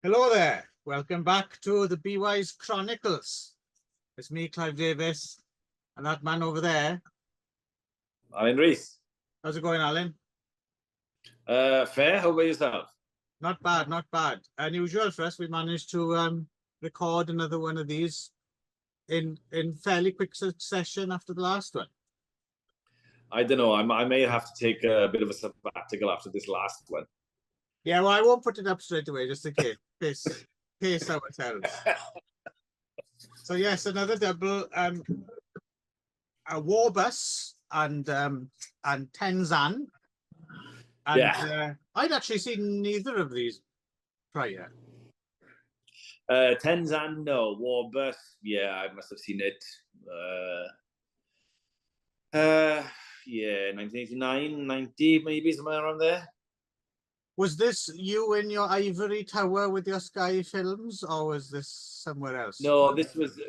Hello there. Welcome back to the BY's Chronicles. It's me, Clive Davis, and that man over there. Alan Rees. How's it going, Alan? Fair. How about yourself? Not bad, not bad. Unusual for us. We managed to record another one of these in fairly quick succession after the last one. I don't know. I may have to take a bit of a sabbatical after this last one. Yeah, well, I won't put it up straight away, just in case. Pace ourselves. So yes, another double. A WARBUS and 10 ZAN. And Yeah. I'd actually seen neither of these prior. 10 ZAN, no. WARBUS, yeah, I must have seen it. Yeah, 1989, 90, maybe, somewhere around there. Was this you in your ivory tower with your Sky films, or was this somewhere else? No, this was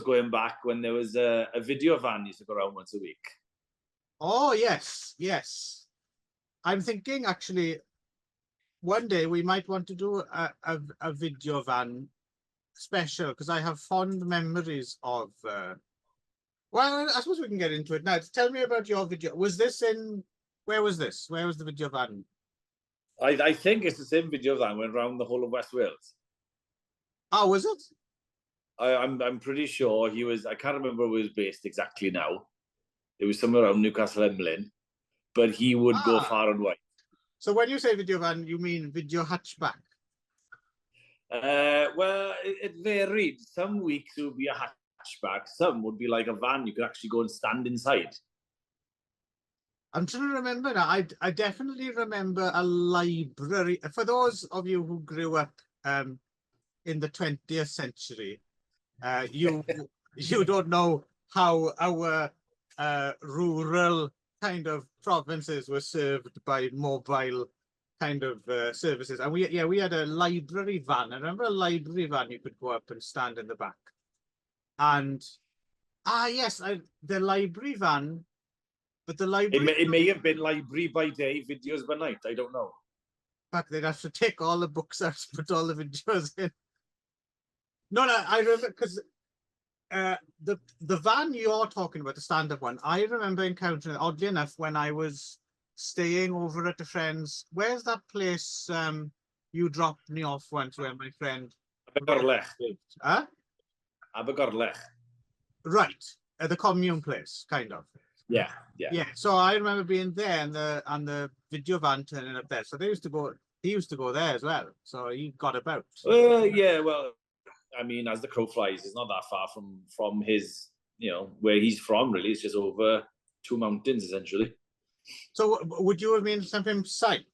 going back when there was a video van used to go around once a week. Oh yes, yes. I'm thinking actually one day we might want to do a video van special, because I have fond memories of well, I suppose we can get into it now. Tell me about your video. Was this in, where was this? Where was the video van? I think it's the same video van went around the whole of West Wales. Oh, was it? I'm pretty sure he was. I can't remember where he was based exactly now. It was somewhere around Newcastle Emlyn, but he would go far and wide. So when you say video van, you mean video hatchback? Well, it varied. Some weeks it would be a hatchback. Some would be like a van you could actually go and stand inside. I'm trying to remember now. I definitely remember a library. For those of you who grew up in the 20th century, you don't know how our rural kind of provinces were served by mobile kind of services. And we had a library van. I remember a library van you could go up and stand in the back. And yes, the library van. But the library... It may have been library by day, videos by night. I don't know. But they'd have to take all the books out, put all the videos in. No, I remember, because the van you're talking about, the stand-up one, I remember encountering, oddly enough, when I was staying over at a friend's. Where's that place you dropped me off once, where my friend... Abergorlech. Huh? Abergorlech. Right, at the commune place, kind of. Yeah. So I remember being there and the video van turning up there. So he used to go there as well. So he got about. Yeah, well, I mean, as the crow flies, it's not that far from his, where he's from, really. It's just over 2 mountains, essentially. So would you have been Llanpim site?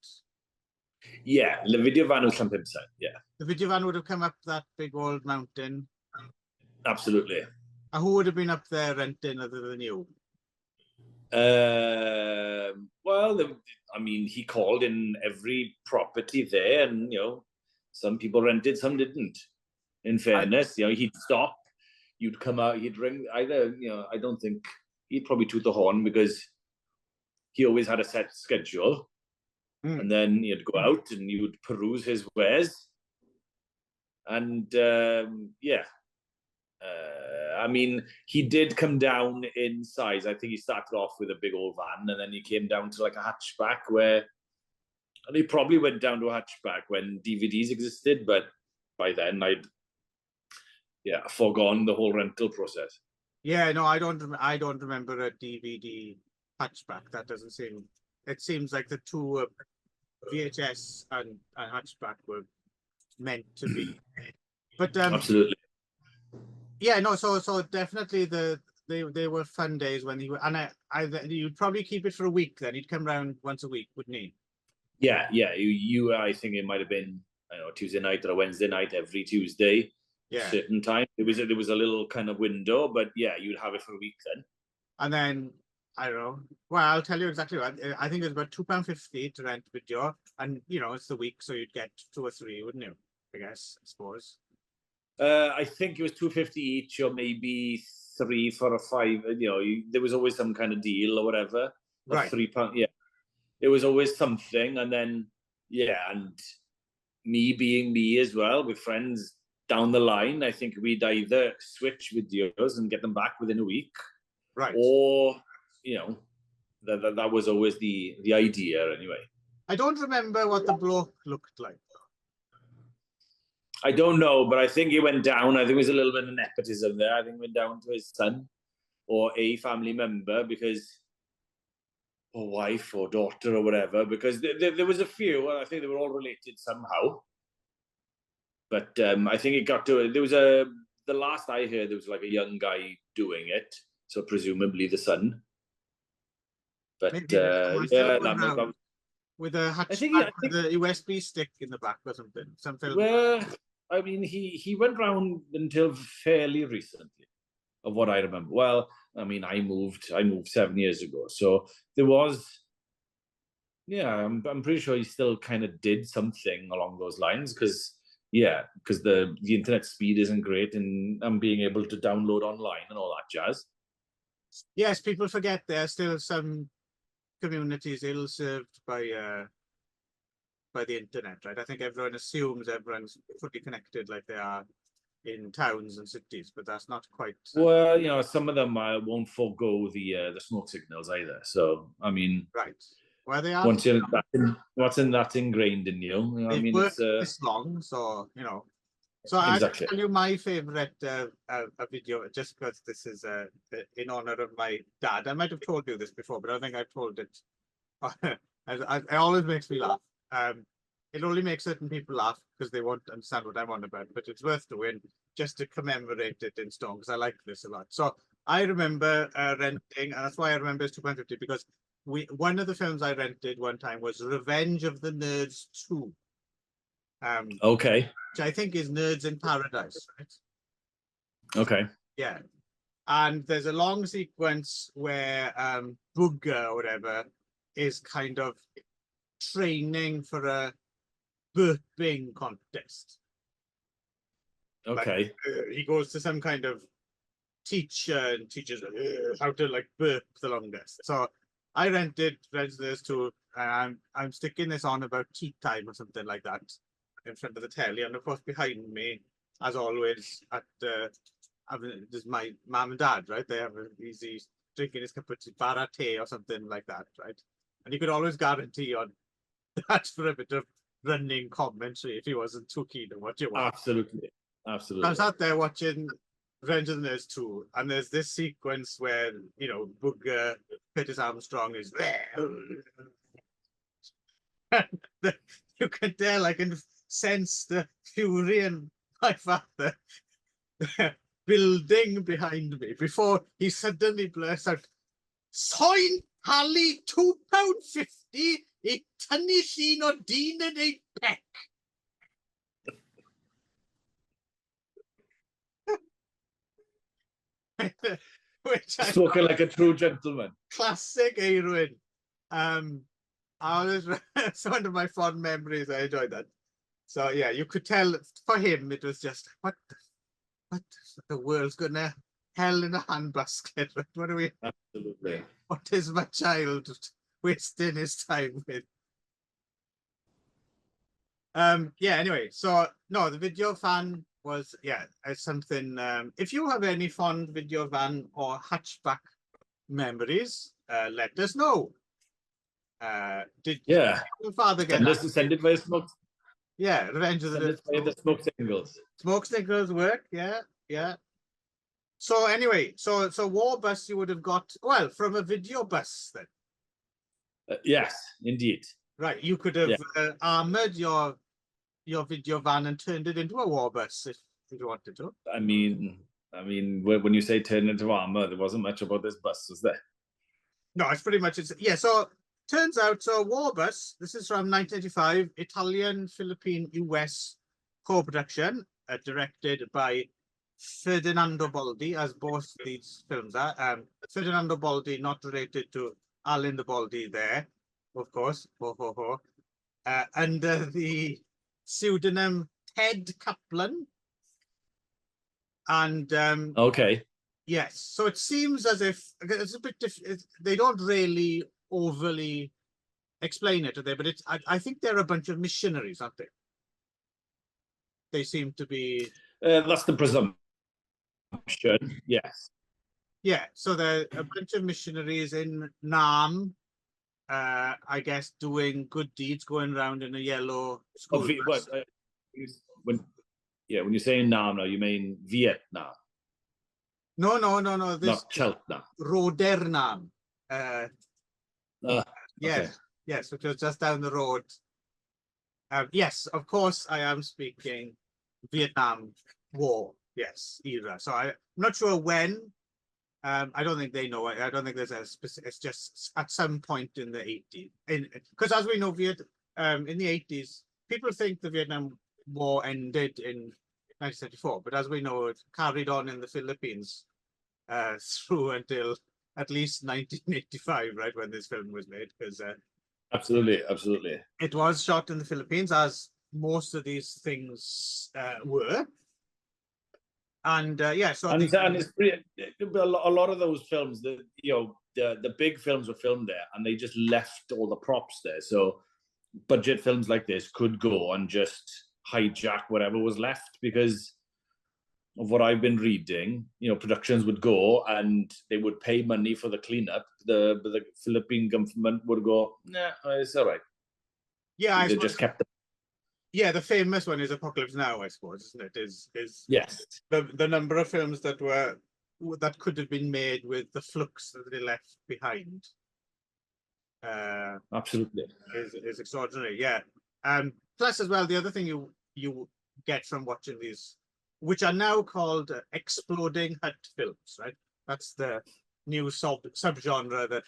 Yeah, the video van was Llanpim site, yeah. The video van would have come up that big old mountain? Absolutely. And who would have been up there renting other than you? Well, I mean, he called in every property there, and some people rented, some didn't. In fairness, he'd stop, you'd come out, he'd ring. Either, I don't think he'd probably toot the horn, because he always had a set schedule, and then you'd go out and you would peruse his wares, and yeah. I mean, he did come down in size. I think he started off with a big old van, and then he came down to like a hatchback and he probably went down to a hatchback when DVDs existed, but by then I'd foregone the whole rental process. Yeah, no, I don't remember a DVD hatchback. That doesn't seem. It seems like the two VHS and hatchback were meant to be. But absolutely. Yeah, no, so definitely they were fun days when he, and you'd probably keep it for a week. Then he'd come around once a week, wouldn't he? Yeah. You I think it might have been, I don't know, Tuesday night or a Wednesday night every Tuesday. Yeah. Certain time. There was a little kind of window, but yeah, you'd have it for a week then. And then I don't know. Well, I'll tell you exactly what. I think it was about £2.50 to rent video, and it's the week, so you'd get 2 or 3, wouldn't you? I suppose. I think it was £2.50 each, or maybe 3 for a 5. There was always some kind of deal or whatever. Right. £3. Yeah, it was always something, and then and me being me as well, with friends down the line, I think we'd either switch videos and get them back within a week, Right. or that was always the idea anyway. I don't remember what the bloke looked like. I don't know, but I think it went down. I think there was a little bit of nepotism there. I think it went down to his son or a family member, because, or wife or daughter or whatever, because there was a few, and I think they were all related somehow. But I think it got to, the last I heard, there was like a young guy doing it, so presumably the son. But yeah, with a hatch, with a USB stick in the back or something. Well, I mean, he went round until fairly recently, of what I remember. Well, I mean, I moved 7 years ago, so there was. Yeah, I'm pretty sure he still kind of did something along those lines, because the internet speed isn't great, and I'm being able to download online and all that jazz. Yes, people forget there are still some communities ill served by the internet, right? I think everyone assumes everyone's fully connected like they are in towns and cities, but that's not quite. Well, some of them won't forego the smoke signals either. So I mean, right. Well, they are. That's ingrained in you. They've I mean, worked this long, so So exactly. I'll tell you my favorite video, just because this is in honor of my dad. I might have told you this before, but I think I've told it. It always makes me laugh. It only makes certain people laugh because they won't understand what I'm on about, but it's worth doing just to commemorate it in stone, because I like this a lot. So I remember renting, and that's why I remember it's 2.50, because one of the films I rented one time was Revenge of the Nerds 2. Okay. Which I think is Nerds in Paradise, right? Okay. Yeah. And there's a long sequence where Booger or whatever is kind of training for a burping contest. Okay. Like, he goes to some kind of teacher and teaches how to like burp the longest. So I rented this to, and I'm sticking this on about tea time or something like that in front of the telly, and of course behind me, as always, at there's my mum and dad, right? They have he's drinking his cup of bara tea or something like that, right? And you could always guarantee on that for a bit of running commentary if he wasn't too keen on what you want. Absolutely. I was out there watching Revenge of the Nerds 2, and there's this sequence where Booger Curtis Armstrong is you can tell, I can sense the fury in my father building behind me before he suddenly blurts out, "Soin Harley £2.50 I tynnu llun o dyn yn ei pec." Which spoken like a true gentleman. Classic Eirwyn. I was one of my fond memories. I enjoyed that. So yeah, you could tell for him it was just what the world's gonna hell in a handbasket. What are we? Absolutely. What is my child wasting his time with? Yeah. Anyway, so no, the video van was it's something. If you have any fond video van or hatchback memories, let us know. Did your father get send it via smoke? Yeah, Revenge of the Nerds. The smoke signals. Smoke signals work. Yeah. So anyway, so WARBUS you would have got from a video bus then. Yes, indeed. Right, you could have armored your video van and turned it into a WARBUS if you wanted to. I mean, when you say turn into armor, there wasn't much about this bus, was there? No, it's pretty much So turns out, WARBUS. This is from 1985, Italian, Philippine, US co-production, directed by Ferdinando Baldi, as both these films are. Ferdinando Baldi, not related to Alan the Baldi there, of course, under the pseudonym Ted Kaplan. And okay. yes, so it seems as if it's a bit different. They don't really overly explain it, do they? But I think they're a bunch of missionaries, aren't they? they seem to be. That's the presumption. Yes. Yeah, so there are a bunch of missionaries in Nam, I guess, doing good deeds, going around in a yellow school bus. When you're saying Nam now, you mean Vietnam? No. This Not Cheltenham. Rodernam. Okay. Yes, which was just down the road. Yes, of course, I am speaking Vietnam War. Yes, era. So I'm not sure when. I don't think they know. I don't think there's a specific. It's just at some point in the 80s. Because as we know, in the 80s, people think the Vietnam War ended in 1974, but as we know, it carried on in the Philippines through until at least 1985, right, when this film was made. Because absolutely, it was shot in the Philippines, as most of these things were. And yeah, so and it's pretty, a lot of those films, the big films were filmed there, and they just left all the props there. So budget films like this could go and just hijack whatever was left, because of what I've been reading. Productions would go and they would pay money for the cleanup. The Philippine government would go, nah, it's all right. Yeah, they just kept. Yeah, the famous one is Apocalypse Now, I suppose, isn't it? Is yes, the number of films that could have been made with the flux that they left behind. Absolutely, is extraordinary. Yeah. Plus, as well, the other thing you get from watching these, which are now called exploding hut films, right? That's the new subgenre that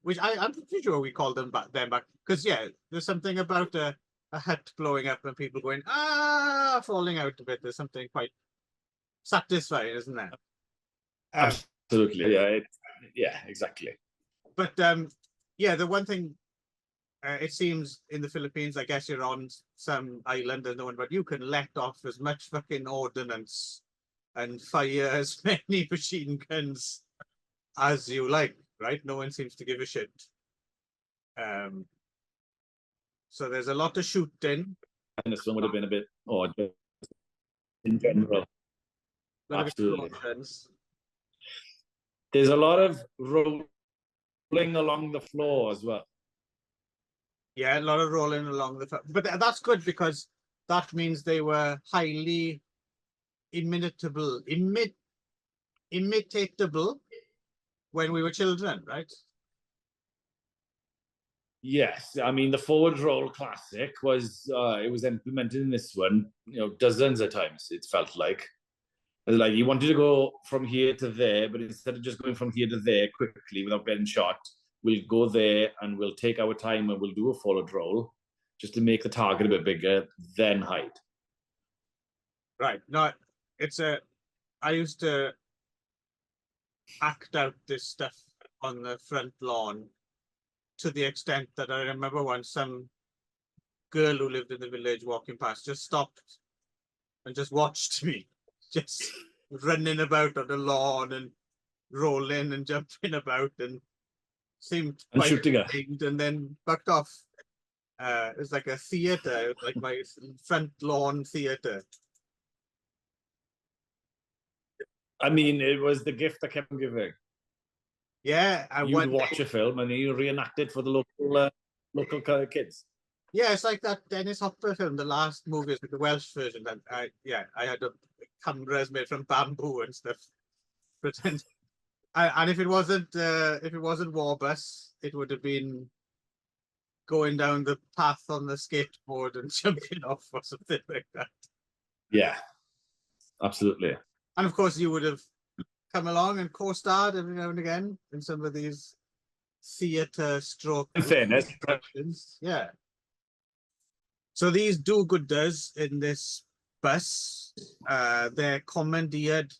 which I'm pretty sure we called them back because yeah, there's something about a hut blowing up and people going falling out of it. There's something quite satisfying, isn't there? Absolutely, yeah, exactly. But yeah, the one thing it seems in the Philippines, I guess you're on some island and no one, but you can let off as much fucking ordnance and fire as many machine guns as you like, right? No one seems to give a shit. So there's a lot of shooting. And this one would have been a bit odd, but in general, absolutely. There's a lot of rolling along the floor as well. Yeah, a lot of rolling along the floor. But that's good because that means they were highly imitatable when we were children, right? Yes, I mean the forward roll classic was it was implemented in this one, dozens of times. It felt like you wanted to go from here to there, but instead of just going from here to there quickly without getting shot, we'll go there and we'll take our time and we'll do a forward roll just to make the target a bit bigger, then hide. Right. No, I used to act out this stuff on the front lawn to the extent that I remember once some girl who lived in the village walking past just stopped and just watched me just running about on the lawn and rolling and jumping about and seemed quite shooting her. and then backed off. It was like a theater, it was like my front lawn theater. I mean, it was the gift I kept giving. Yeah, you'd watch a film and then you reenact it for the local kids. Yeah, it's like that Dennis Hopper film, the last movie, the Welsh version. That I had cameras made from bamboo and stuff. Pretend. And if it wasn't Warbus, it would have been going down the path on the skateboard and jumping off or something like that. Yeah, absolutely. And of course, you would have come along and co-starred every now and again in some of these theatre stroke. In fairness, yeah. So these do-gooders in this bus, they're commandeered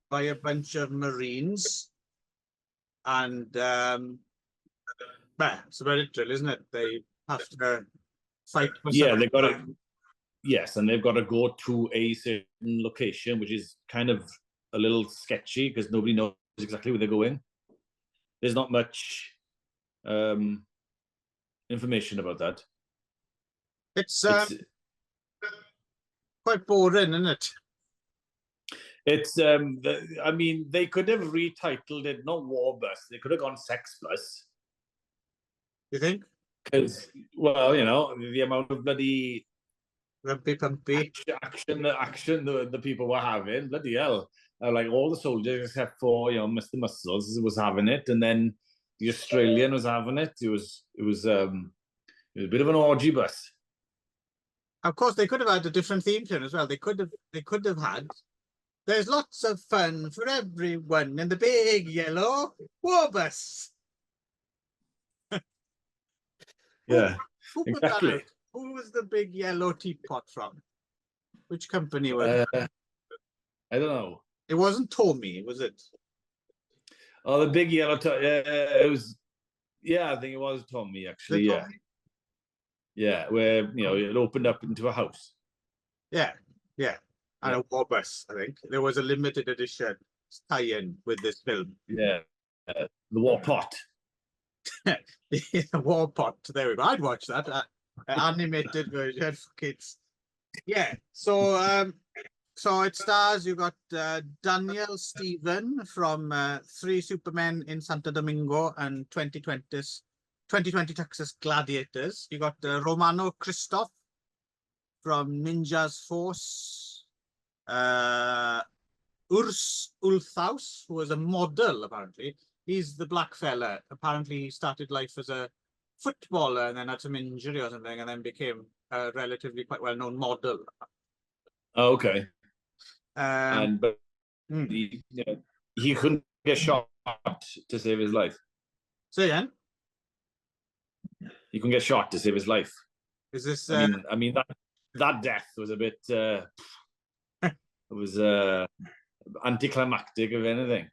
by a bunch of Marines, and it's about it, isn't it? They have to fight for they got to. Yes, and they've got to go to a certain location, which is kind of a little sketchy because nobody knows exactly where they're going. There's not much information about that. It's Quite boring, isn't it? It's I mean, they could have retitled it not Warbus. They could have gone Sex Plus. You think? Because, well, you know, the amount of bloody Rumpy pumpy. action the people were having, bloody hell. Like all the soldiers except for, you know, Mr. Muscles was having it, and then the Australian was having it. It was a bit of an orgy bus. Of course, they could have had a different theme tune as well. They could have had. There's lots of fun for everyone in the big yellow warbus. Yeah, Who put exactly. that out? Who was the big yellow teapot from? Which company was it? I don't know. It wasn't Tommy, was it? Oh, the big yellow. It was. Yeah, I think it was Tommy actually. Yeah, yeah. Where you know it opened up into a house. Yeah, yeah. And a warbus, I think. There was a limited edition tie-in with this film. Yeah, the war pot. The war pot. There we go. I'd watch that. Animated version for kids. Yeah. So so it stars, you got Daniel Stephen from 3 Supermen in Santo Domingo and 2020 Texas Gladiators. You got Romano Christoph from Ninja's Force. Urs Ulthaus, who was a model, apparently. He's the black fella. Apparently, he started life as a footballer and then had some injury or something and then became a relatively quite well-known model. Oh, okay. But Hmm. he couldn't get shot to save his life. Say again? He couldn't get shot to save his life. Is this? I mean that death was a bit. It was anticlimactic, if anything.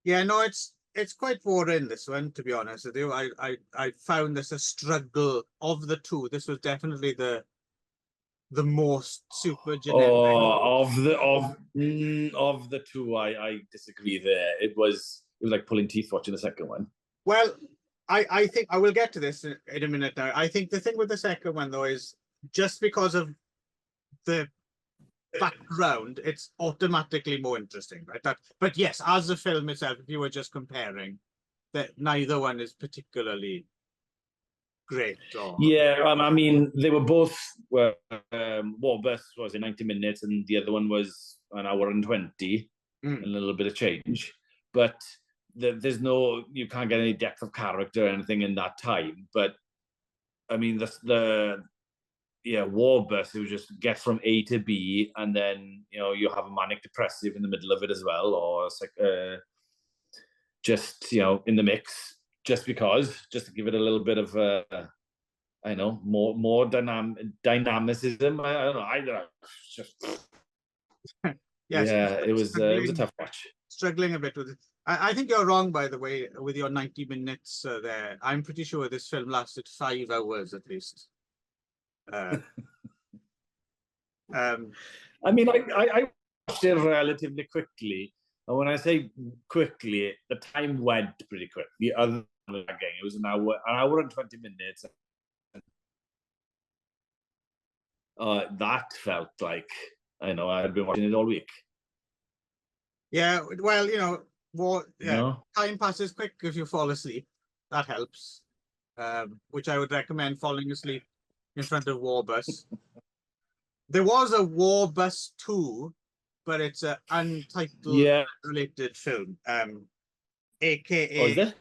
Yeah, no, it's quite boring, this one, to be honest with you. I found this a struggle of the two. This was definitely the most super generic. Oh, of the two, I disagree there. It was like pulling teeth watching the second one. Well, I think I will get to this in a minute now. I think the thing with the second one, though, is just because of the background, it's automatically more interesting, right? But yes, as a film itself, if you were just comparing, that neither one is particularly great. Yeah, I mean, they were both. Warbus was in 90 minutes, and the other one was an hour and 20, and a little bit of change. But there's no, you can't get any depth of character or anything in that time. But I mean, Warbus, it was just get from A to B, and then you have a manic depressive in the middle of it as well, or it's like just in the mix, just to give it a little bit of I know more dynamicism. I don't know. Just yes, yeah, it was a tough watch. Struggling a bit with it. I think you're wrong, by the way, with your 90 minutes there. I'm pretty sure this film lasted 5 hours at least. I mean, I watched it relatively quickly. And when I say quickly, the time went pretty quick. The other game, it was an hour and 20 minutes. That felt like I had been watching it all week. Yeah, well, time passes quick if you fall asleep. That helps. Which I would recommend falling asleep in front of Warbus. There was a Warbus 2, but it's an untitled related film. AKA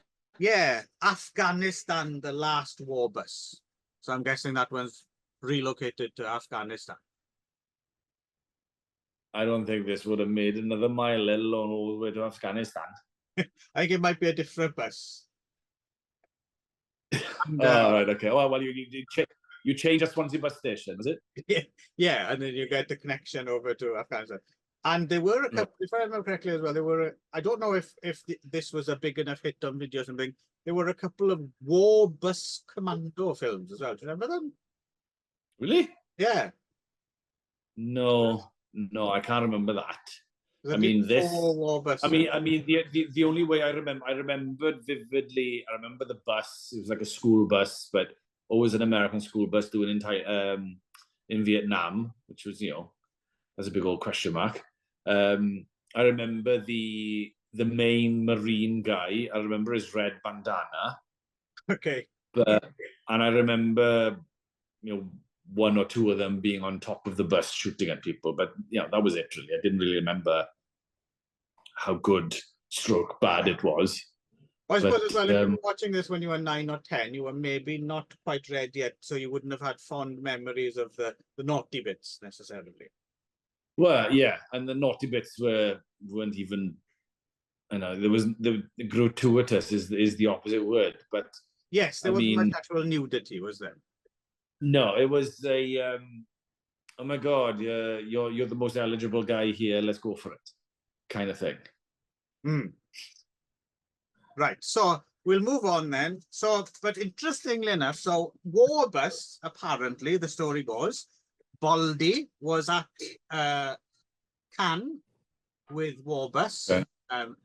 Afghanistan, The Last Warbus. So I'm guessing that one's relocated to Afghanistan. I don't think this would have made another mile, let alone all the way to Afghanistan. I think it might be a different bus. And, right, okay. Well, you change at Swansea bus station, was it? Yeah, and then you get the connection over to Afghanistan. And there were a couple, if I remember correctly as well, I don't know if this was a big enough hit on video or something, there were a couple of Warbus Commando films as well. Do you remember them? Really? Yeah. No, I can't remember that. I mean, the only way I remembered vividly, I remember the bus. It was like a school bus, but always an American school bus doing in Vietnam, which was, that's a big old question mark. I remember the main Marine guy. I remember his red bandana. Okay. And I remember, one or two of them being on top of the bus shooting at people. But that was it really. I didn't really remember how good stroke bad it was. I suppose as well, if you were watching this when you were 9 or 10, you were maybe not quite ready yet, so you wouldn't have had fond memories of the naughty bits necessarily. Well, yeah, and the naughty bits weren't even, there was the gratuitous is the opposite word, but yes, there wasn't much actual nudity, was there? No, it was a oh my God, you're the most eligible guy here, let's go for it, kind of thing. Right, so we'll move on then. So, but interestingly enough, so WARBUS, apparently, the story goes, Baldi was at Cannes with WARBUS. Okay.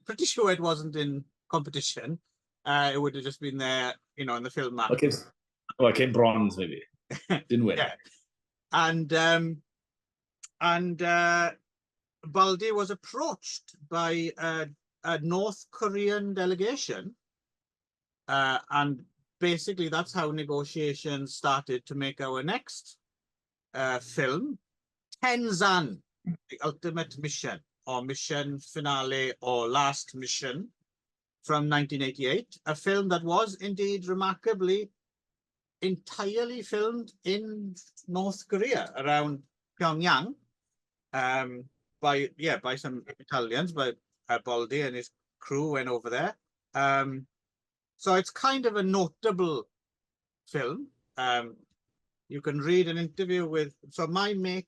Pretty sure it wasn't in competition. It would have just been there, in the film map. Okay. Oh, I came bronze, maybe. Didn't win. Yeah. And Baldi was approached by a North Korean delegation, and basically that's how negotiations started to make our next film, ZAN, the ultimate mission, or mission finale, or last mission, from 1988, a film that was indeed remarkably entirely filmed in North Korea, around Pyongyang, by some Italians, by Baldi and his crew went over there. So it's kind of a notable film. You can read an interview with, so my mate,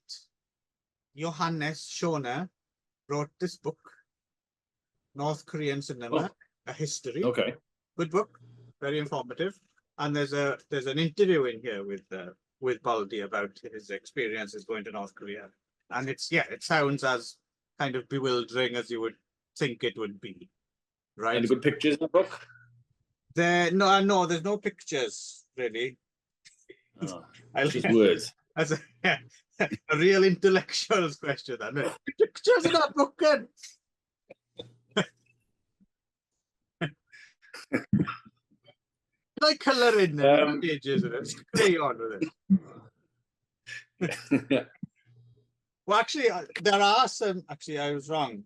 Johannes Schoner, wrote this book, North Korean Cinema, A History. Okay. Good book, very informative. And there's an interview in here with Baldi about his experiences going to North Korea. And it sounds as kind of bewildering as you would think it would be. Right? Any good pictures in the book? No, there's no pictures, really. Just words. That's a real intellectual's question, isn't it? Pictures in that book, then. Like colour in the pages of it. Crayon with it. Yeah. Well, actually, there are some. Actually, I was wrong.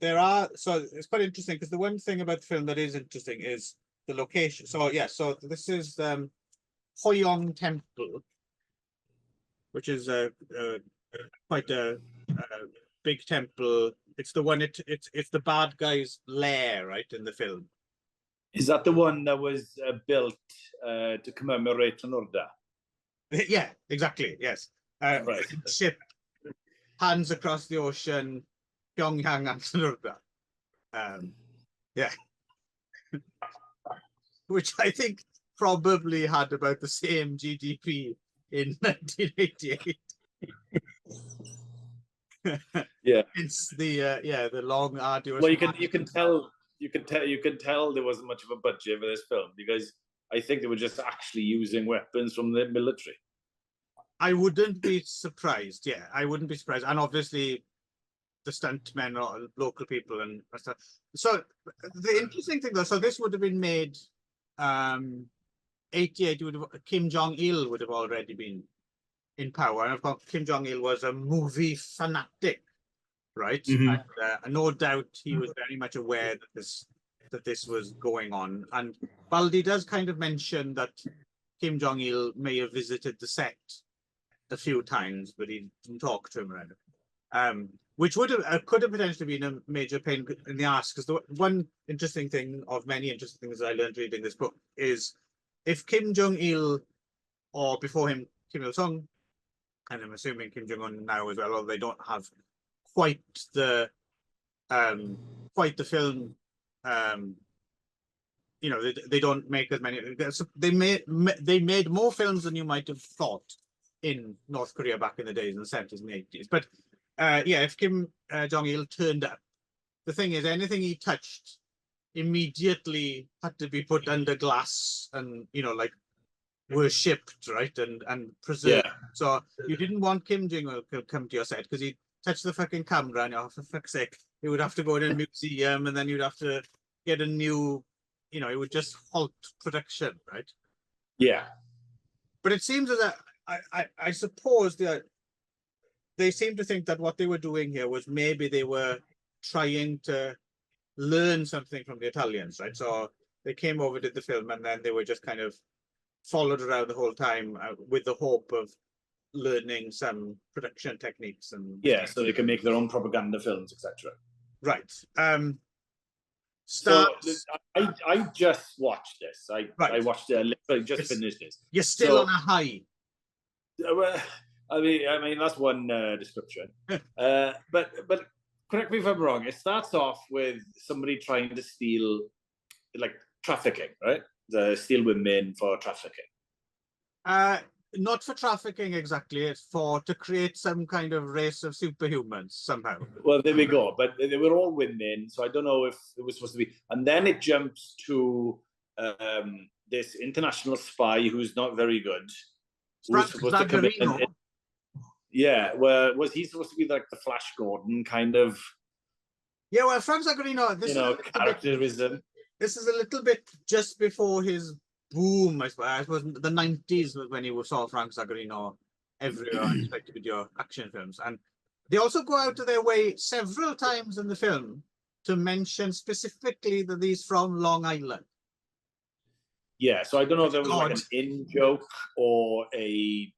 There are. So it's quite interesting because the one thing about the film that is interesting is the location. So yeah. So this is Pyongyang Temple, which is quite a big temple. It's the one. It's the bad guy's lair, right, in the film. Is that the one that was built to commemorate Norda? Yeah, exactly. Yes. Right. Ship, hands across the ocean, Pyongyang and Norda. Yeah. Which I think probably had about the same GDP in 1988. Yeah. It's the long arduous. Well, you can tell there wasn't much of a budget for this film because I think they were just actually using weapons from the military. I wouldn't be surprised. Yeah, I wouldn't be surprised. And obviously, the stuntmen or local people and stuff. So the interesting thing, though, so this would have been made 88. Kim Jong-il would have already been in power, and of course, Kim Jong-il was a movie fanatic, right? And no doubt he was very much aware that this was going on. And Baldi does kind of mention that Kim Jong-il may have visited the set a few times, but he didn't talk to him around it. Which could have potentially been a major pain in the ass, because the one interesting thing of many interesting things that I learned reading this book is if Kim Jong-il, or before him Kim Il-sung, and I'm assuming Kim Jong-un now as well, although they don't have quite the film, they don't make as many. They made more films than you might have thought in North Korea back in the days in the 70s and 80s. But if Kim Jong-il turned up, the thing is, anything he touched immediately had to be put under glass and, like were shipped, right, and preserved. Yeah. So you didn't want Kim Jong-il to come to your set because he'd touch the fucking camera and, oh, for fuck's sake, you would have to go in a museum and then you'd have to get a new, you know, it would just halt production, right? Yeah. But it seems that I suppose they seem to think that what they were doing here was maybe they were trying to learn something from the Italians, right? So they came over, did the film, and then they were just kind of followed around the whole time with the hope of learning some production techniques and Yeah, so they can make their own propaganda films, etc. right. So Starts. I just watched this. I Right. watched it. I just It's- finished this. You're still So- on a high. Well, I mean that's one description. But correct me if I'm wrong. It starts off with somebody trying to steal, like trafficking, right? Steal women for trafficking. Not for trafficking exactly. It's to create some kind of race of superhumans somehow. Well, there we go. But they were all women, so I don't know if it was supposed to be. And then it jumps to this international spy who's not very good. Frank Who's supposed to come in Zagarino. yeah, well, was he supposed to be like the Flash Gordon kind of, Yeah, well, Frank Zagarino, characterism? This is a little bit just before his boom, I suppose. The 90s was when you saw Frank Zagarino everywhere on expected video action films. And they also go out of their way several times in the film to mention specifically that he's from Long Island. Yeah, so I don't know if there was like Odd. an in joke or a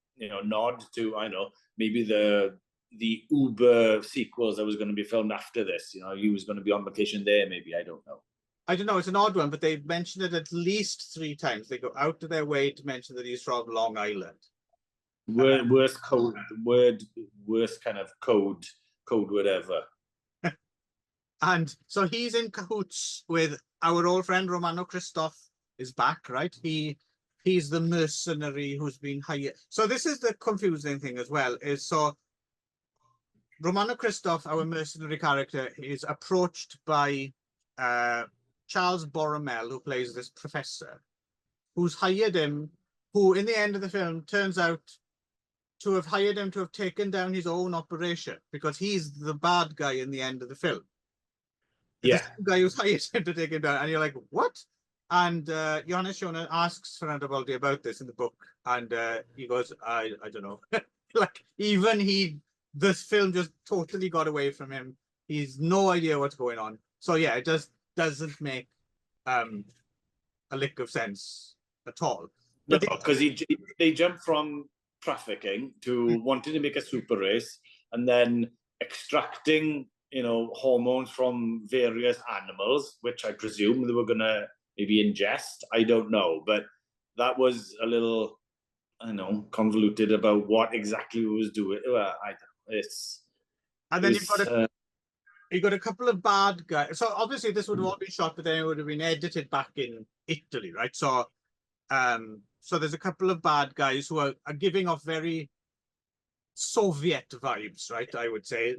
nod to, I know, maybe the Uber sequels that was going to be filmed after this. He was going to be on vacation there, maybe, I don't know. I don't know, it's an odd one, but they mention it at least 3 times. They go out of their way to mention that he's from Long Island. Worst kind of code word ever. And so he's in cahoots with our old friend Romano Christoph is back, right? He's the mercenary who's been hired. So this is the confusing thing as well, is so Romano Christoph, our mercenary character, is approached by Charles Borromel, who plays this professor, who's hired him, who in the end of the film turns out to have hired him to have taken down his own operation, because he's the bad guy in the end of the film. Yeah. The guy who's hired him to take him down, and you're like, what? And Johannes Schona asks Fernando Baldi about this in the book, and he goes, I don't know. Like, even this film just totally got away from him. He's no idea what's going on. So yeah, it just doesn't make a lick of sense at all. No, because they jump from trafficking to wanting to make a super race, and then extracting, hormones from various animals, which I presume they were gonna maybe ingest. I don't know, but that was a little, I don't know, convoluted about what exactly he was doing. Well, I don't know. And then you've got a couple of bad guys. So obviously this would have all been shot, but then it would have been edited back in Italy, right? So so there's a couple of bad guys who are giving off very Soviet vibes, right? I would say.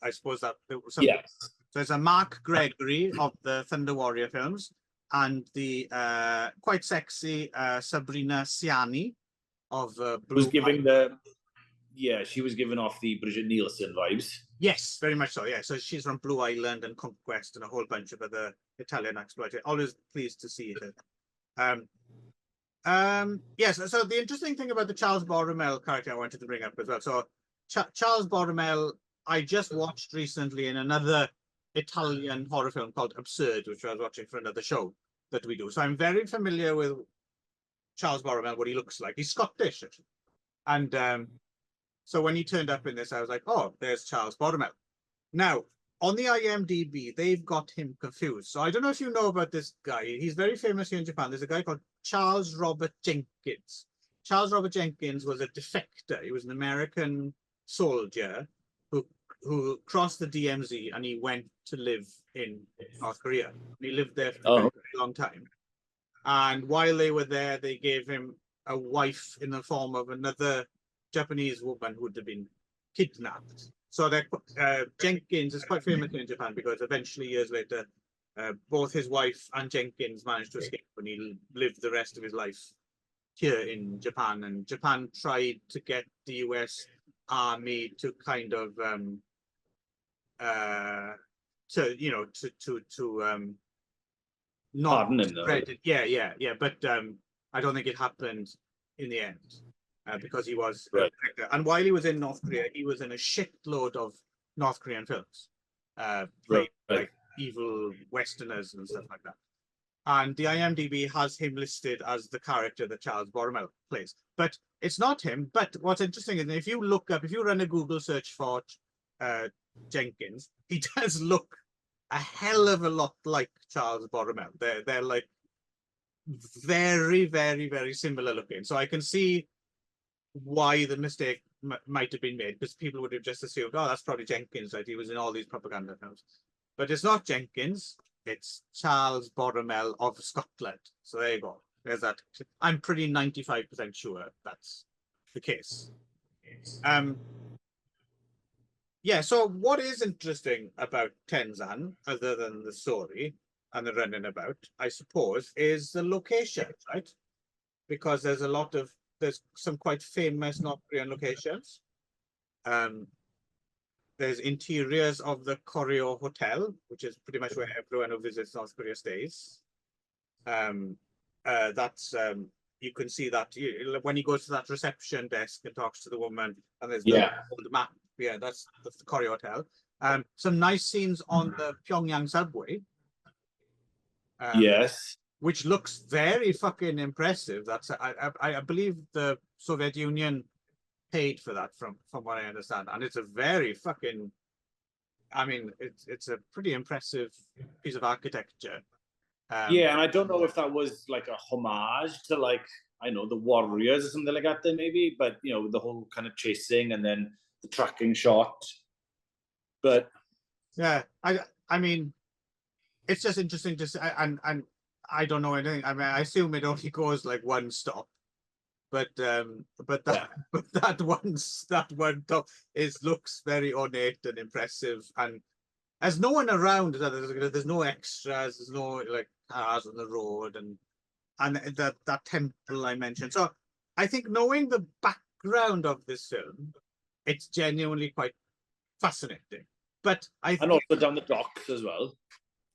I suppose that there was some. Yes. So there's a Mark Gregory of the Thunder Warrior films, and the quite sexy Sabrina Siani of Blue. Was giving she was giving off the Bridget Nielsen vibes. Yes, very much so. Yeah, so she's from Blue Island and Conquest and a whole bunch of other Italian exploitation. Always pleased to see it. Yes, so the interesting thing about the Charles Borromel character I wanted to bring up as well. So Charles Borromel, I just watched recently in another Italian horror film called Absurd, which I was watching for another show that we do. So I'm very familiar with Charles Borromel, what he looks like. He's Scottish. And so when he turned up in this, I was like, oh, there's Charles Borromel. Now, on the IMDb, they've got him confused. So I don't know if you know about this guy. He's very famous here in Japan. There's a guy called Charles Robert Jenkins. Charles Robert Jenkins was a defector. He was an American soldier who crossed the DMZ, and he went to live in North Korea. He lived there for a very long time. And while they were there, they gave him a wife in the form of another Japanese woman who had been kidnapped. So Jenkins is quite famous in Japan because eventually, years later, both his wife and Jenkins managed to escape, and he lived the rest of his life here in Japan, and Japan tried to get the US Army to kind of not Pardon him, though. spread it. Yeah. But I don't think it happened in the end because he was Right. and while he was in North Korea, he was in a shitload of North Korean films, playing like evil Westerners and stuff like that. And the IMDb has him listed as the character that Charles Borromeo plays, but it's not him. But what's interesting is if you run a Google search for Jenkins, he does look a hell of a lot like Charles Borromeo. They're like very, very, very similar looking. So I can see why the mistake might have been made, because people would have just assumed, oh, that's probably Jenkins, right? He was in all these propaganda films. But it's not Jenkins, it's Charles Borromeo of Scotland. So there you go. There's that. I'm pretty 95% sure that's the case. Yeah, so what is interesting about Tenzan, other than the story and the running about, I suppose, is the location, right? Because there's some quite famous North Korean locations. There's interiors of the Koryo Hotel, which is pretty much where everyone who visits North Korea stays. You can see that when he goes to that reception desk and talks to the woman, and there's the old map. Yeah, that's the Koryo Hotel. Some nice scenes on the Pyongyang subway. Yes. Which looks very fucking impressive. That's I believe the Soviet Union paid for that from what I understand, and it's a very fucking, I mean, it's a pretty impressive piece of architecture. Yeah, and I don't know if that was like a homage to, like, I know, the Warriors or something like that then maybe, but you know, the whole kind of chasing and then the tracking shot. But yeah, I mean, it's just interesting to see, and I don't know anything. I mean, I assume it only goes like one stop, but that one stop looks very ornate and impressive, and there's no one around. There's no extras. There's no like cars on the road, and that temple I mentioned. So I think knowing the background of this film, it's genuinely quite fascinating. But and also down the docks as well.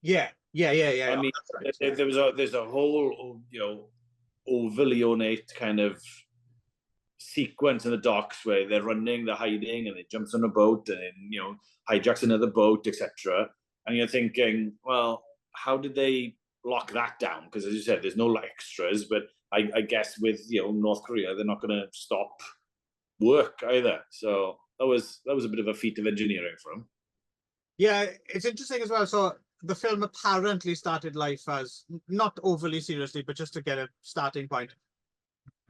Yeah. I mean, right. there's a whole, you know, overly ornate kind of sequence in the docks where they're running, they're hiding, and it jumps on a boat and then, you know, hijacks another boat, etc. And you're thinking, well, how did they lock that down? Because as you said, there's no extras, but I guess with, you know, North Korea, they're not going to stop work either. So that was a bit of a feat of engineering for them. Yeah, it's interesting as well. So the film apparently started life as, not overly seriously, but just to get a starting point.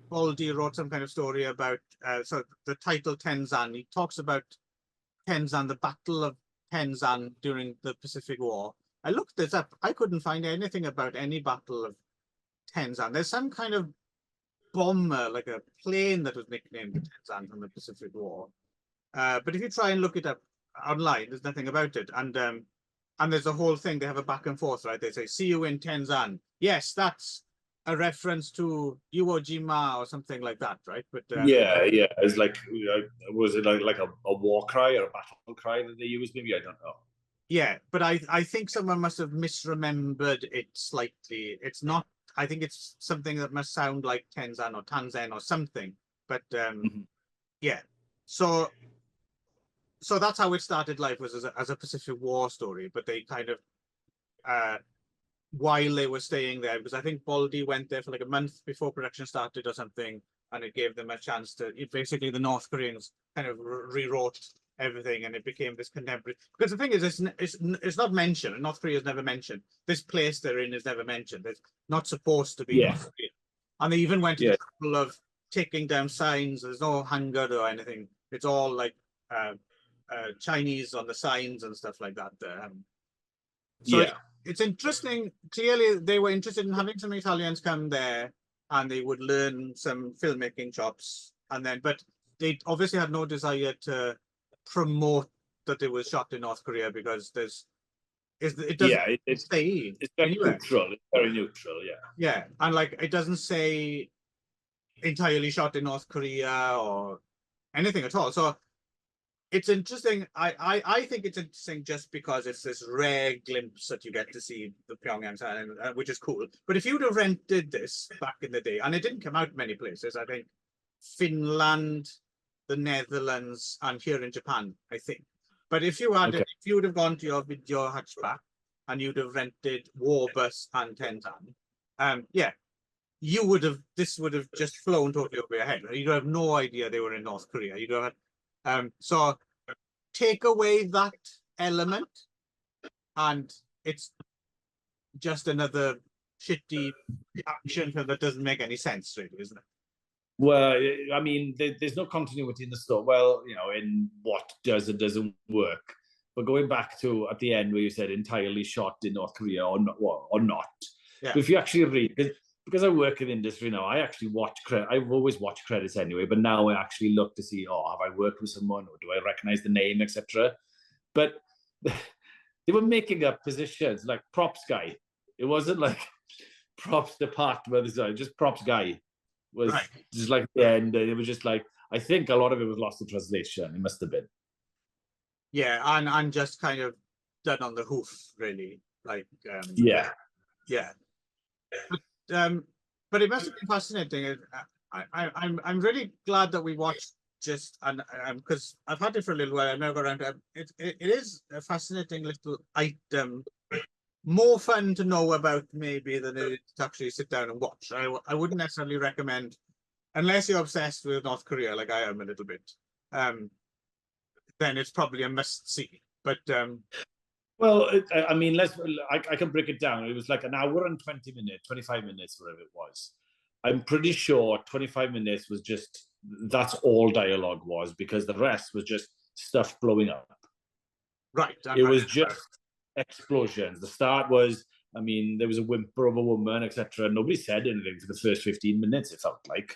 Baldi wrote some kind of story about, so the title Tenzan, he talks about Tenzan, the Battle of Tenzan during the Pacific War. I looked this up. I couldn't find anything about any Battle of Tenzan. There's some kind of bomber, like a plane that was nicknamed Tenzan from the Pacific War. But if you try and look it up online, there's nothing about it. And there's a whole thing. They have a back and forth, right? They say, "See you in Tenzan." Yes, that's a reference to Iwo Jima or something like that, right? But yeah, it's like, was it like a war cry or a battle cry that they used? Maybe, I don't know. Yeah, but I think someone must have misremembered it slightly. It's not. I think it's something that must sound like Tenzan or Tanzan or something. But yeah, so that's how it started life, was as a Pacific War story. But they kind of while they were staying there, because I think Baldi went there for like a month before production started or something, and it gave them a chance to, basically the North Koreans kind of rewrote everything, and it became this contemporary. Because the thing is, it's not mentioned. North Korea is never mentioned. This place they're in is never mentioned. It's not supposed to be North Korea. And they even went to the trouble of taking down signs. There's no Hangul or anything. It's all like Chinese on the signs and stuff like that. So it's interesting. Clearly, they were interested in having some Italians come there, and they would learn some filmmaking chops. And then, but they obviously had no desire to promote that it was shot in North Korea, because it doesn't say it's very anywhere. neutral. It's very neutral. Yeah. Yeah, and like it doesn't say entirely shot in North Korea or anything at all. So it's interesting. I think it's interesting just because it's this rare glimpse that you get to see the Pyongyang side, which is cool. But if you'd have rented this back in the day, and it didn't come out many places, I think Finland, the Netherlands, and here in Japan, I think. But if you had, if you would have gone to your video hatchback and you'd have rented WARBUS and Tenzan, yeah, you would have. This would have just flown totally over your head. You'd have no idea they were in North Korea. You'd have. So take away that element, and it's just another shitty action film that doesn't make any sense, really, isn't it? Well, I mean, there's no continuity in the story. Well, you know, in what does and doesn't work. But going back to at the end where you said entirely shot in North Korea or not, Yeah. But if you actually read, because I work in the industry now, I actually watch I've always watched credits anyway, but now I actually look to see, oh, have I worked with someone, or do I recognize the name, etc. But they were making up positions like props guy. It wasn't like props department, just props guy was just like the end. It was just like, I think a lot of it was lost in translation. It must have been. Yeah, and just kind of done on the hoof, really. Like yeah. But it must have been fascinating. I'm really glad that we watched just, and because I've had it for a little while. I've never got around to it. It is a fascinating little item. More fun to know about maybe than it is to actually sit down and watch. I wouldn't necessarily recommend, unless you're obsessed with North Korea like I am a little bit. Then it's probably a must see. But well, I mean, I can break it down. It was like an hour and 20 minutes, 25 minutes, whatever it was. I'm pretty sure 25 minutes was just, that's all dialogue was, because the rest was just stuff blowing up. Right. It was just explosions. The start was, I mean, there was a whimper of a woman, etc. Nobody said anything for the first 15 minutes, it felt like.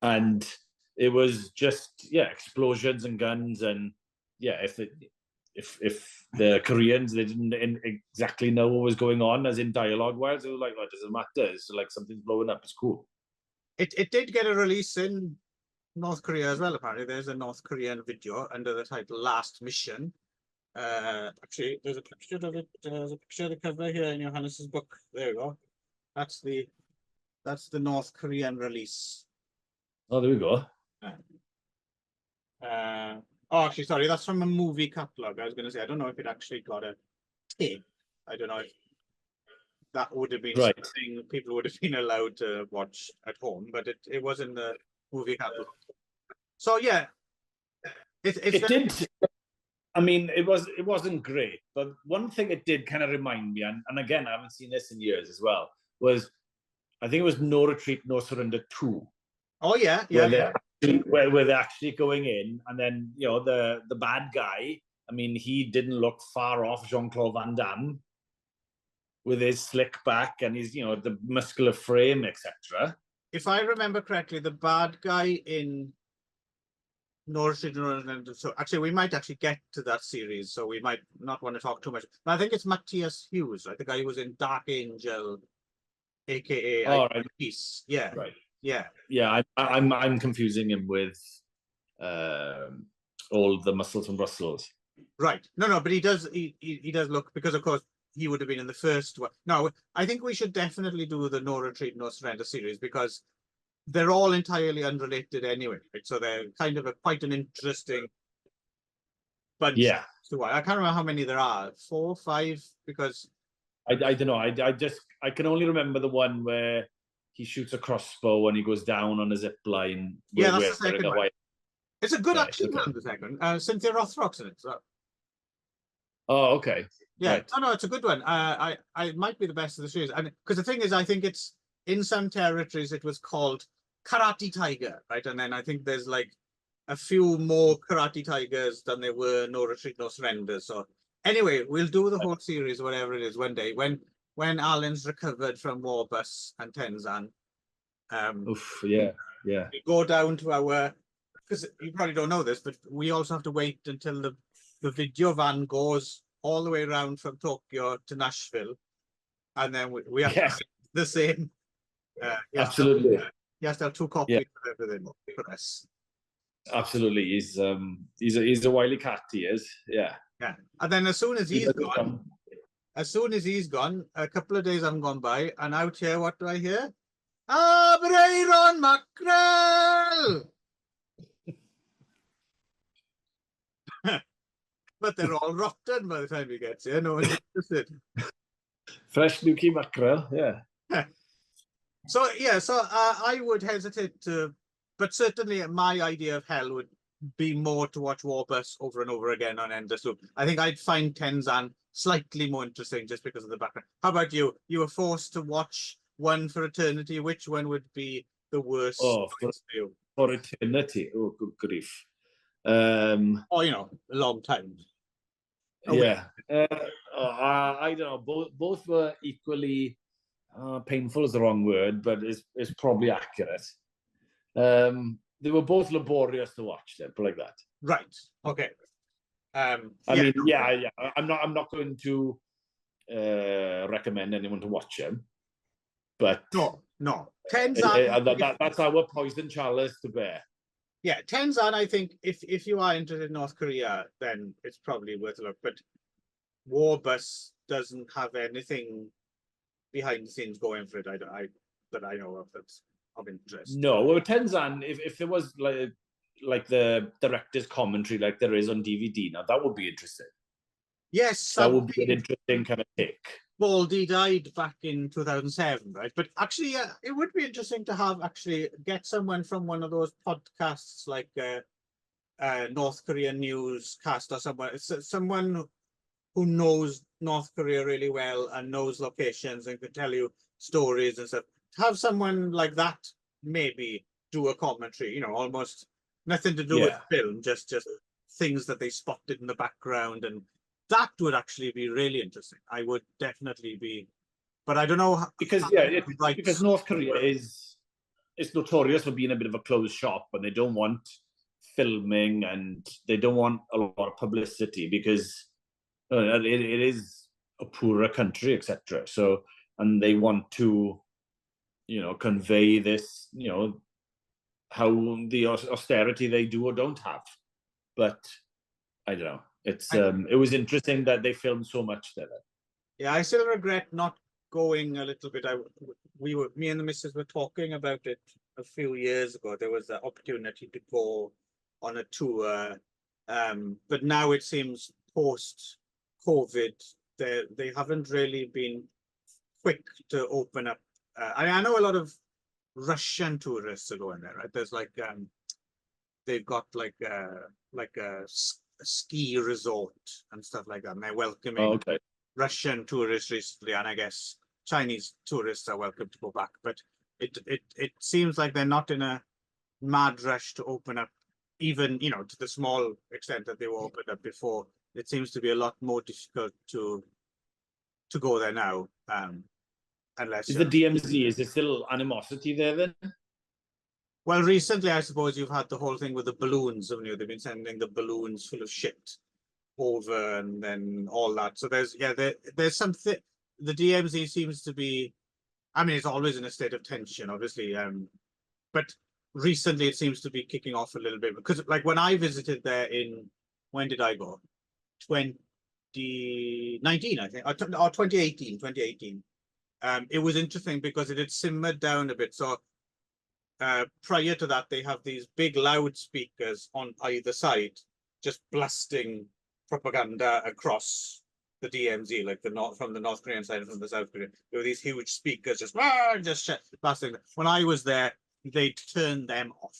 And it was just, yeah, explosions and guns. And yeah, if the Koreans, they didn't exactly know what was going on, as in dialogue-wise, they were like, oh, it doesn't matter. It's like something's blowing up. It's cool. It did get a release in North Korea as well, apparently. There's a North Korean video under the title Last Mission. Actually, there's a picture of it. There's a picture of the cover here in Johannes's book. There we go. That's the North Korean release. Oh, there we go. Oh, actually, sorry, that's from a movie catalog. I was going to say, I don't know if it actually got a tape. I don't know if that would have been something people would have been allowed to watch at home, but it was in the movie catalog. So yeah, it did. I mean, it wasn't great, but one thing it did kind of remind me, and again, I haven't seen this in years as well, was I think it was No Retreat, No Surrender 2. Oh yeah. Where they're actually going in, and then, you know, the bad guy, I mean, he didn't look far off Jean-Claude Van Damme with his slick back and his, you know, the muscular frame, etc. If I remember correctly, the bad guy in North, so actually we might actually get to that series, so we might not want to talk too much. But I think it's Matthias Hughes, right? The guy who was in Dark Angel, aka Peace. Yeah. Right. Yeah. I'm confusing him with all the muscles from Brussels. Right. No, but he does look, because of course he would have been in the first one. No, I think we should definitely do the No Retreat, No Surrender series, because they're all entirely unrelated anyway. Right? So they're kind of quite an interesting bunch. Yeah. So I can't remember how many there are, 4, 5, because I don't know. I can only remember the one where he shoots a crossbow and he goes down on a zip line. Yeah, that's the second one. It's a good action film, the second. Cynthia Rothrock's in it. So. Oh, okay. Yeah, right. No, it's a good one. I might be the best of the series, and because the thing is, I think it's in some territories it was called Karate Tiger, right? And then I think there's like a few more Karate Tigers than there were No Retreat, No Surrender. So anyway, we'll do the whole series, whatever it is, one day when Alan's recovered from WARBUS and Tenzan. Yeah. We go down to our, because you probably don't know this, but we also have to wait until the video van goes all the way around from Tokyo to Nashville, and then we have to the same. Absolutely. He has to have 2 copies of everything for us. Absolutely, he's a wily cat. He is, yeah. Yeah, and then as soon as he's gone, a couple of days haven't gone by, and out here, what do I hear? Abreiron mackerel! But they're all rotten by the time he gets here. No one's interested. Fresh Nuki mackerel, yeah. So I would hesitate to, but certainly my idea of hell would be more to watch WARBUS over and over again on Endless Loop. I think I'd find ZAN slightly more interesting just because of the background. How about you? You were forced to watch one for eternity. Which one would be the worst for you? For eternity. Oh, good grief. Oh, you know, a long time. Yeah. I don't know. Both were equally painful is the wrong word, but it's probably accurate. They were both laborious to watch. Then, put like that. Right. Okay. I mean, yeah. I'm not going to recommend anyone to watch them, but no. ZAN. That's our poison chalice to bear. Yeah, ZAN. I think if you are interested in North Korea, then it's probably worth a look. But WARBUS doesn't have anything behind the scenes going for it. That I know of that's of interest. No, well, ZAN, if there was like the director's commentary like there is on DVD now, that would be interesting. Yes, that would be an interesting kind of take. Baldy died back in 2007, right? But actually, it would be interesting to get someone from one of those podcasts like North Korean newscast or someone who knows North Korea really well and knows locations and can tell you stories and stuff. To have someone like that maybe do a commentary, you know, almost nothing to do with film, just things that they spotted in the background, and that would actually be really interesting. I would definitely be, but I don't know because North Korea is notorious for being a bit of a closed shop, and they don't want filming and they don't want a lot of publicity because it is a poorer country, etc. So, and they want to, you know, convey this, you know, how the austerity they do or don't have. But I don't know. It's it was interesting that they filmed so much there. Yeah, I still regret not going a little bit. Me and the missus were talking about it a few years ago. There was an opportunity to go on a tour, but now it seems post-COVID, they haven't really been quick to open up. I know a lot of Russian tourists are going there, right? There's like they've got like a ski resort and stuff like that, and they're welcoming Russian tourists recently, and I guess Chinese tourists are welcome to go back. But it seems like they're not in a mad rush to open up, even, you know, to the small extent that they were opened up before. It seems to be a lot more difficult to go there now. Unless is the DMZ, is there still animosity there then? Well, recently, I suppose you've had the whole thing with the balloons, haven't you? They've been sending the balloons full of shit over and then all that. So there's something, the DMZ seems to be, I mean, it's always in a state of tension, obviously. But recently it seems to be kicking off a little bit because like when I visited there when did I go? 2019, I think, or 2018. It was interesting because it had simmered down a bit. So prior to that, they have these big loudspeakers on either side, just blasting propaganda across the DMZ, like from the North Korean side and from the South Korean. There were these huge speakers just blasting. When I was there, they turned them off.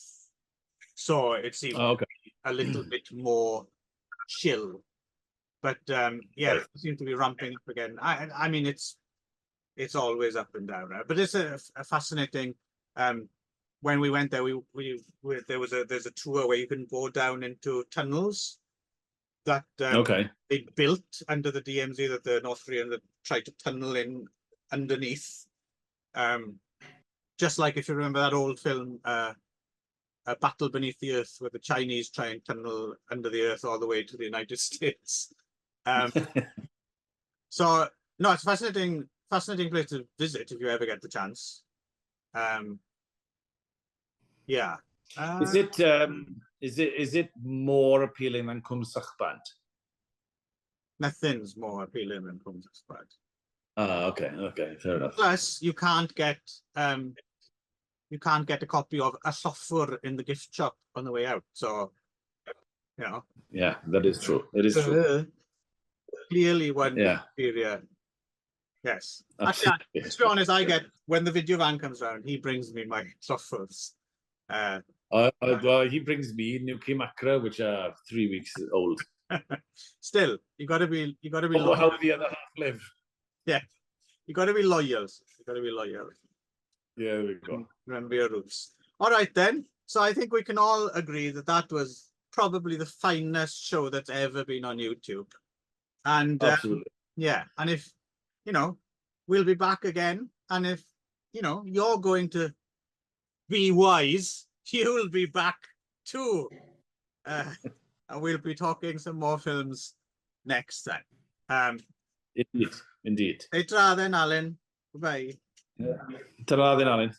So it seemed a little bit more chill. But it seemed to be ramping up again. I mean, it's always up and down, right? But it's a fascinating. When we went there, there's a tour where you can go down into tunnels that they built under the DMZ, that the North Koreans tried to tunnel in underneath. Just like if you remember that old film, A Battle Beneath the Earth, where the Chinese try and tunnel under the earth all the way to the United States. So no, it's a fascinating place to visit if you ever get the chance. Yeah. Is it more appealing than Cwm Sachbant? Nothing's more appealing than Cwm Sachbant. Okay, fair enough. Plus, you can't get a copy of a software in the gift shop on the way out. So, you know. Yeah, that is true. It is true. Clearly one Yeah. superior. Yes. Absolutely. Actually, to be honest, I get, when the video van comes around, he brings me my softwares. He brings me Nuki Macra, which are 3 weeks old. Still, you gotta be Oh, loyal. how the other half live. Yeah. You gotta be loyal. You gotta be loyal. Yeah, there we go. Remember your roots. All right then. So I think we can all agree that that was probably the finest show that's ever been on YouTube. And Absolutely. yeah, and if, you know, we'll be back again. And if, you know, you're going to be wise, you'll be back too. And we'll be talking some more films next time. Indeed. Eitra then, Alan. Bye. Ta-ra then, Alan.